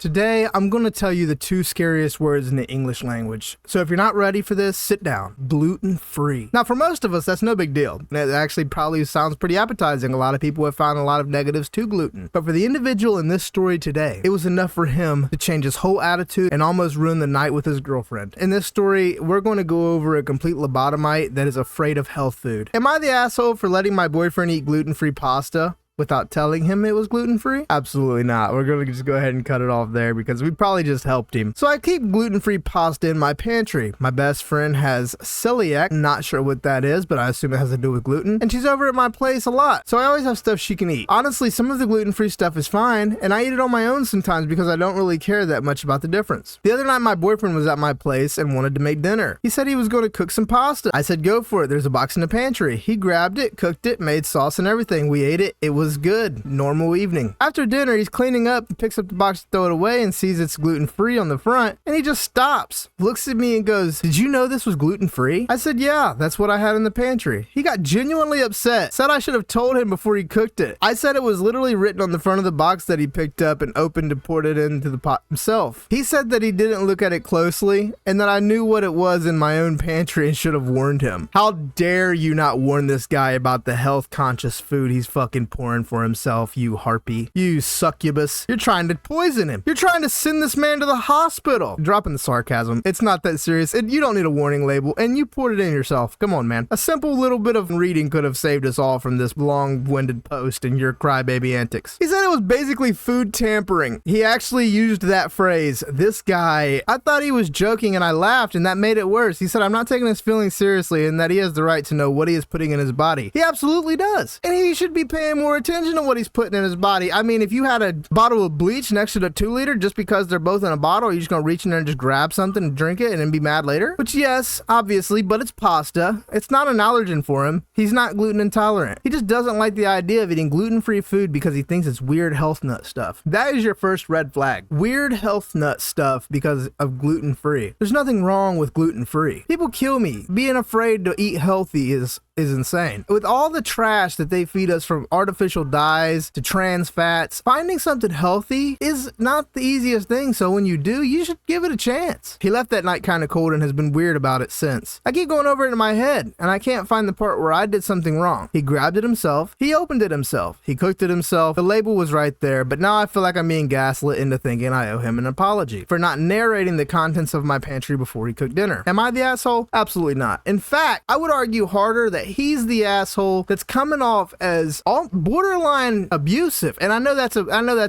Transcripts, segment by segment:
Today, I'm going to tell you the two scariest words in the English language. So if you're not ready for this, sit down. Gluten-free. Now, for most of us, that's no big deal. It actually probably sounds pretty appetizing. A lot of people have found a lot of negatives to gluten. But for the individual in this story today, it was enough for him to change his whole attitude and almost ruin the night with his girlfriend. In this story, we're going to go over a complete lobotomite that is afraid of health food. Am I the asshole for letting my boyfriend eat gluten-free pasta without telling him it was gluten-free? Absolutely not. We're going to just go ahead and cut it off there because we probably just helped him. So I keep gluten-free pasta in my pantry. My best friend has celiac. Not sure what that is, but I assume it has to do with gluten. And she's over at my place a lot. So I always have stuff she can eat. Honestly, some of the gluten-free stuff is fine, and I eat it on my own sometimes because I don't really care that much about the difference. The other night, my boyfriend was at my place and wanted to make dinner. He said he was going to cook some pasta. I said, go for it. There's a box in the pantry. He grabbed it, cooked it, made sauce and everything. We ate it. It was good. Normal evening. After dinner, he's cleaning up and picks up the box to throw it away and sees it's gluten-free on the front, and he just stops, looks at me and goes, "Did you know this was gluten-free?" I said, "Yeah, that's what I had in the pantry." He got genuinely upset, said I should have told him before he cooked it. I said it was literally written on the front of the box that he picked up and opened and poured it into the pot himself. He said that he didn't look at it closely and that I knew what it was in my own pantry and should have warned him. How dare you not warn this guy about the health-conscious food he's fucking pouring for himself, you harpy. You succubus. You're trying to poison him. You're trying to send this man to the hospital. Dropping the sarcasm. It's not that serious. You don't need a warning label, and you poured it in yourself. Come on, man. A simple little bit of reading could have saved us all from this long-winded post and your crybaby antics. He said it was basically food tampering. He actually used that phrase. This guy, I thought he was joking and I laughed, and that made it worse. He said I'm not taking his feelings seriously and that he has the right to know what he is putting in his body. He absolutely does. And he should be paying more attention to what he's putting in his body. I mean, if you had a bottle of bleach next to the 2-liter, just because they're both in a bottle, you're just gonna reach in there and just grab something and drink it and then be mad later? Which, yes, obviously, but it's pasta. It's not an allergen for him. He's not gluten intolerant. He just doesn't like the idea of eating gluten-free food because he thinks it's weird health nut stuff. That is your first red flag. Weird health nut stuff because of gluten-free. There's nothing wrong with gluten-free. People kill me. Being afraid to eat healthy is insane. With all the trash that they feed us, from artificial dyes to trans fats, finding something healthy is not the easiest thing, so when you do, you should give it a chance. He left that night kind of cold and has been weird about it since. I keep going over it in my head, and I can't find the part where I did something wrong. He grabbed it himself, he opened it himself, he cooked it himself, the label was right there, but now I feel like I'm being gaslit into thinking I owe him an apology for not narrating the contents of my pantry before he cooked dinner. Am I the asshole? Absolutely not. In fact, I would argue harder that he's the asshole that's coming off as all borderline abusive. And I know that's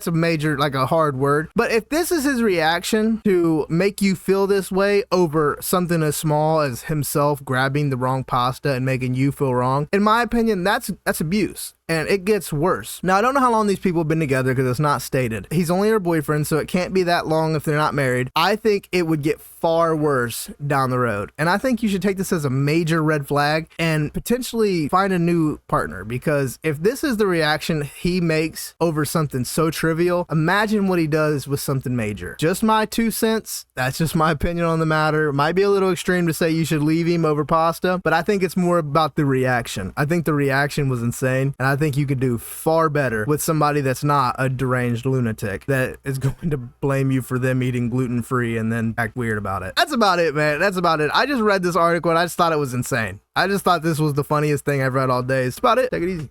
a major, like, a hard word, but if this is his reaction to make you feel this way over something as small as himself grabbing the wrong pasta and making you feel wrong, in my opinion, that's abuse. And it gets worse. Now, I don't know how long these people have been together because it's not stated. He's only her boyfriend, so it can't be that long if they're not married. I think it would get far worse down the road. And I think you should take this as a major red flag and potentially find a new partner, because if this is the reaction he makes over something so trivial, imagine what he does with something major. Just my 2 cents. That's just my opinion on the matter. Might be a little extreme to say you should leave him over pasta, but I think it's more about the reaction. I think the reaction was insane, and I think you could do far better with somebody that's not a deranged lunatic that is going to blame you for them eating gluten-free and then act weird about it. That's about it, man. That's about it. I just read this article and I just thought it was insane. I just thought this was the funniest thing I've read all day. It's about it. Take it easy.